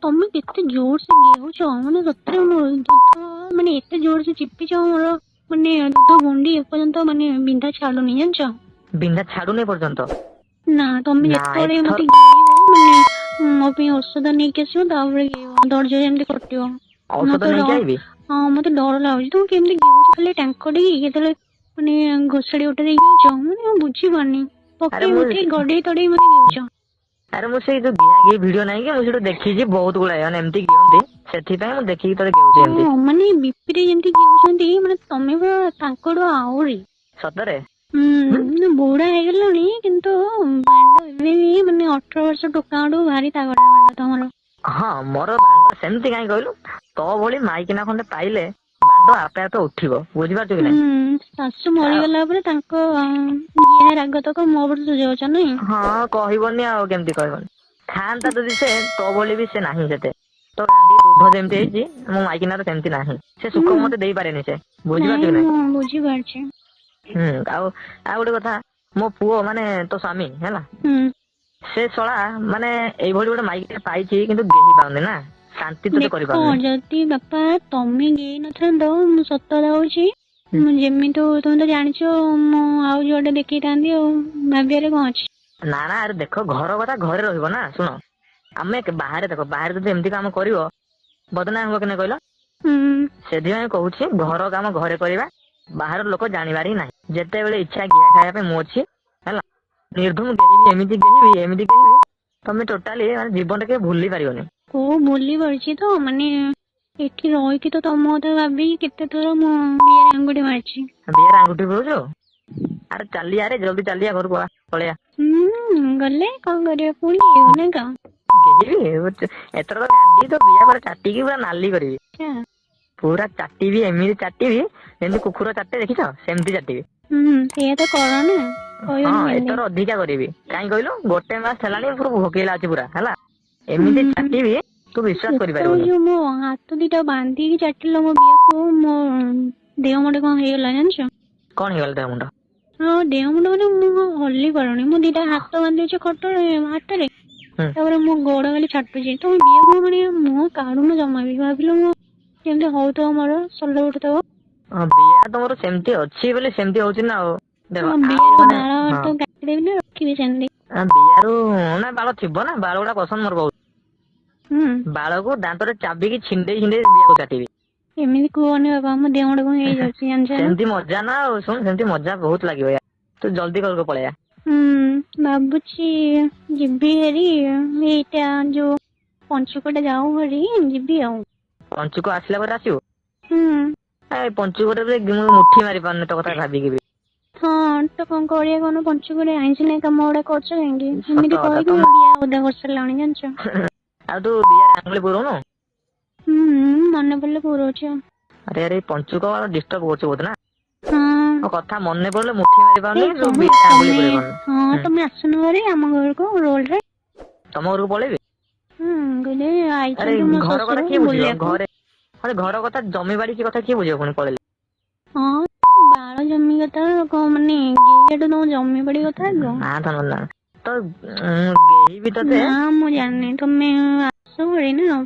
ତମେ କେତେ ଜୋର ସେ ଗେଉଛ ମାନେ ସତରେ ଦୁଧ ମାନେ ଏତେ ଜୋର ସେ ଚିପିଛ ମୋର ମାନେ ଦୁଧ ଗଣ୍ଡି ଏପର୍ଯ୍ୟନ୍ତ ମାନେ ବିନ୍ଧା ଛାଡୁନି ଜାଣିଛ। ବିନ୍ଧା ଛାଡୁନି ପର୍ଯ୍ୟନ୍ତ? ନା ତମେ ନା ଯେତେବେଳେ ଏଥର ମତେ ଗେଇବ ମାନେ ମୋ ପାଇଁ ଔଷଧ ନେଇକି ଆସିବ ତାପରେ ଗେଇବ ଦରଜ ଯେମିତି କଟିବ। ଔଷଧ ମତେ ନେଇକି ଆଇବି? ହଁ ମତେ ଡର ଲାଗୁଛି ତମେ କେମିତି ଗେଉଛ ଖାଲି ଟାଙ୍କଟେ କେତେବେଳେ ମାନେ ଘୋଷାଡି ଗୋଟେ ଦେଇକି ଯାଉଛ ମାନେ ମୁଁ ବୁଝିପାରୁନି। ଆରେ ପକେଇ ମୁଁ ଉଠେଇ ଗଡେଇ ତଡେଇ ମାନେ ଗେଉଛ। ଆରେ ମୁଁ ସେଇ ଯୋଉ ଗିଆ ଘି ଭିଡିଓ ନାହିଁ କି ମୁଁ ସେଠୁ ଦେଖିଛି ବହୁତ ଗୁଡାଏ ମାନେ ଏମିତି ଗିଅନ୍ତି ସେଥିପାଇଁ ମୁଁ ଦେଖିକି ତତେ ଗେଉଛି ଏମିତି। ହଁ ମାନେ ବିପିରେ ଯେମିତି ଗେଉଛନ୍ତି ମାନେ ତମେ ପୁରା ତାଙ୍କଠୁ ଆହୁରି। ସତରେ? ହୁଁ ବୁଢା ହେଇଗଲାଣି କିନ୍ତୁ ବାଣ୍ଡ ଏବେ ବି ମାନେ 18 ବର୍ଷ ଟୋକାଙ୍କଠୁ ଭାରି ତାଗଡା ବାଣ୍ଡ ତମର। ହଁ ମୋର ବାଣ୍ଡ ସେମିତି କାହିଁ କହିଲୁ ତୋ ଭଳି ମାଇକିନା ଖଣ୍ଡେ ପାଇଲେ ବାଣ୍ଡ ଆପେ ଆପେ ଉଠିବ ବୁଝିପାରୁଛୁ କି ନାଇଁ? ଶାଶୁ ମରିଗଲା ପରେ ତାଙ୍କ ଘିଆ ରାଗ ତକ ମୋ ଉପରେ ସୁଝାଉଛ ନାଇଁ? ହଁ କହିବନି ଆଉ କେମିତି କହିବନି। ଥାନ୍ତା ଯଦି ସେ ତୋ ଭଳି ବି ସେ ନାହିଁ ସେତେ। ତ ଗାଣ୍ଡି ଦୁଧ ଯେମିତି ହେଇଛି ମୋ ମାଇକିନାର ସେମିତି ନାହିଁ। ସେ ସୁଖ ହୁଁ ମତେ ଦେଇପାରେନି ସେ ବୁଝିପାରୁଛୁ ନାଇଁ କି ନାଇଁ? ମୁଁ ବୁଝିପାରୁଛି। ଆଉ ଗୋଟେ କଥା ମୋ ପୁଅ ମାନେ ତୋ ସ୍ଵାମୀ ହେଲା ହୁଁ ସେ ଶଳା ମାନେ ଏଇଭଳି ଗୋଟେ ମାଇକିନା ପାଇଛି କିନ୍ତୁ ଗେହି ପାଉନି ନା। ଶାନ୍ତି ତତେ ଦେଖ କରିପାରୁନି। ଯଦି ବାପା ତମେ ଗେଇ ନଥାନ୍ତ ମୁଁ ସତ କଥା କହୁଛି ମୁଁ ଯେମିତି ହଉ ତମେ ତ ଜାଣିଛ ମୁଁ ଆଉ ଯୋଉଟେ ଦେଖେଇଥାନ୍ତି ଆଉ ଭାବିବାରେ କଣ ଅଛି। ନା ନା ଆରେ ଦେଖ ଘର କଥା ଘରେ ରହିବ ନା ଶୁଣ ଆମେ ବାହାରେ ଦେଖ ବାହାରେ ଯଦି ଏମିତି କାମ କରିବ ବଦନାମ ହବ କି ନାଇଁ କହିଲ? ହୁଁ ସେଥିପାଇଁ କହୁଛି ଘର କାମ ଘରେ କରିବା ବାହାର ଲୋକ ଜାଣିବାର ହିଁ ନାହିଁ। ଯେତେବେଳେ ଇଚ୍ଛା ଘିଅ ଖାଇବା ପାଇଁ ମୁଁ ଅଛି ହେଲା। ନିର୍ଧୁମ ଗେହିବି ଏମିତି ଗେହିବି ତମେ ଟୋଟାଲି ମାନେ ଜୀବନ କେବେ ଭୁଲି ପାରିବନି। କୋଉ ଭୁଲି ପାରୁଛି ତ ମାନେ ଏଠି ରହିକି ତ ତମ କଥା ଭାବିକି କେତେ ଥର ମୁଁ ଦିହରେ ଆଙ୍ଗୁଠି ମାରିଛି। ଦିହରେ ଆଙ୍ଗୁଠି ପୁରଉଛୁ ଆରେ ଚାଲିଆରେ ଜଲ୍ଦି ଚାଲିଆ ଘରକୁ ପଳେଇଆ। ଗଲେ କଣ କରିବା ପୁଣି ଗେଇବ ନା କଣ? ଏଥର ତ ଗାଣ୍ଡି ତ ବିହା ପରେ ଚାଟିକି ପୁରା ନାଲି କରିବି। ଆଚ୍ଛା। ପୁରା ଚାଟିବି ଏମିତି ଚାଟିବି ଯେମିତି କୁକୁର ଚାଟେ ଦେଖିଛ ସେମିତି ଚାଟିବି। ସେଇଆ ତ କର ନା ହଁ କହିବନି କେମିତି। ଏଥର ଅଧିକା କରିବି କାହିଁ କହିଲୁ ଗୋଟେ ମାସ ହେଲାଣି ପୁରା ଭୋକେଇଲା ଅଛି ପୁରା ହେଲା। ଏମିତି ହୁଁ ଚାଟିବି ତୁ ବିଶ୍ଵାସ ସେତେବେଳେ କରିପାରିବୁନି। ଯୋଉ ମୋ ହାତ ଦିଟା ବାନ୍ଧିକି ଚାଟିଲ ମୋ ଦିହକୁ ମୋ ଦେହ ମୁଣ୍ଡ କଣ ହେଇଗଲା ଜାଣିଛ? କଣ ହେଇଗଲା ଦେହ ମୁଣ୍ଡ? ହଁ ଦେହ ମୁଣ୍ଡ ମାନେ ମୁଁ ହଲି ପାରୁନି ମୁଁ ଦିଟା ହାତ ବାନ୍ଧିଛି ଖଟରେ ହାତରେ ହୁଁ ତାପରେ ମୋ ଗୋଡ ଖାଲି ଛାଟୁଛି ତମ ଦିହକୁ ମାନେ ମୁହଁ କାଢୁନ ଜମା ବି ଭାବିଲ ମୁଁ ଯେମିତି ହଉଥିବ ମୋର ସର ଉଠୁଥିବ। ହଁ ବିହା ତମର ସେମିତି ଅଛି ବୋଲି ସେମିତି ହଉଛି ନା ଆଉ। ଦେଖ ହଁ ଆଉ ବିହାର ମାନେ ବାଳ ହଁ ତ କାଟିଦେବି ନା ରଖିବି ସେମିତି। ବିହାରୁ ନା ବାଳ ଥିବ ନା ବାଳ ଗୁଡା ପସନ୍ଦ ମୋର ବହୁତ। ହୁଁ। ବାଳକୁ ଦାନ୍ତରେ ଚାବିକି ଛିଣ୍ଡେଇ ଛିଣ୍ଡେଇ ବିହାକୁ କାଟିବି। ଏମିତି କୁହନି ବାବା ମୋ ଦେହ ମୁଣ୍ଡ କଣ ହେଇଯାଉଛି ଜାଣିଛ ନା? ସେମିତି ମଜା ନା ଆଉ ଶୁଣ ସେମିତି ମଜା ବହୁତ ଲାଗିବ ତୁ ଜଲ୍ଦି ଘରକୁ ପଳେଇଆ। ଭାବୁଛି ଯିବି ହେରି ଏଇଟା ଯୋଉ ପଞ୍ଚୁକଟା ଯାଉ ହେରି ଯିବି ଆଉ। ପଞ୍ଚୁକ ଆସିଲା ପରେ ଆସିବୁ? ହୁଁ। ଏ ପଞ୍ଚୁକରେ ବି ମୁଁ ମୁଠି ମାରି ପାରୁନି ତୋ କଥା ଭାବିକି ବି। ହଁ ତ କଣ କରିବା କହୁନ ପଞ୍ଚୁକରେ ଆଇଁଷ ନାଇ କାମ ଗୁଡା କରୁଛ କାହିଁକି ସତ ଏମିତି କଥା କହିକି ତମେ ମୋ ବିହା ଓଦା କରିସାରିଲାଣି ଜାଣିଛ। ଆଉ ତୁ ବିହାରେ ଆଙ୍ଗୁଳି ପୁରଉନୁ? ମନେ ପଡିଲେ ପୁରଉଛି ଆଉ। ଆରେ ଆରେ ପଞ୍ଚୁକ ଡିଷ୍ଟର୍ବ କରୁଛୁ ବହୁତ ନା ହଁ ମୋ କଥା ମନେ ପଡିଲେ ମୁଠି ମାରି ଏଇ ପାରୁନି ତୁ ଶୁଣ ବିହାରେ ଆଙ୍ଗୁଳି ତମେ ପୁରେଇ ପାରୁନୁ। ହଁ ତମେ ଆସୁନ ହେରି ଆମ ଘରକୁ ରୋଲରେ। ତମ ଘରକୁ ପଳେଇବି? କହିଲେ ଆରେ ଆଇଛନ୍ତି ମୋ ଘର କଥା ଶ୍ୱଶୁର କିଏ ବୁଝିବ ବୁଲିବାକୁ। ଘରେ ଘର କଥା ଜମିବାଡି କି କଥା କିଏ ବୁଝିବ ପୁଣି ପଳେଇଲେ? ହଁ ବାଳ ଜମି କଥା କଣ ମାନେ ଗେଇଆଠୁ ତମ ଜମି ବାଡି କଥା ଆଗ। ନା ତ ଗେହିବି ତତେ। ନା ମୁଁ ଜାଣିନି ତମେ ଆସ ହେରି ନା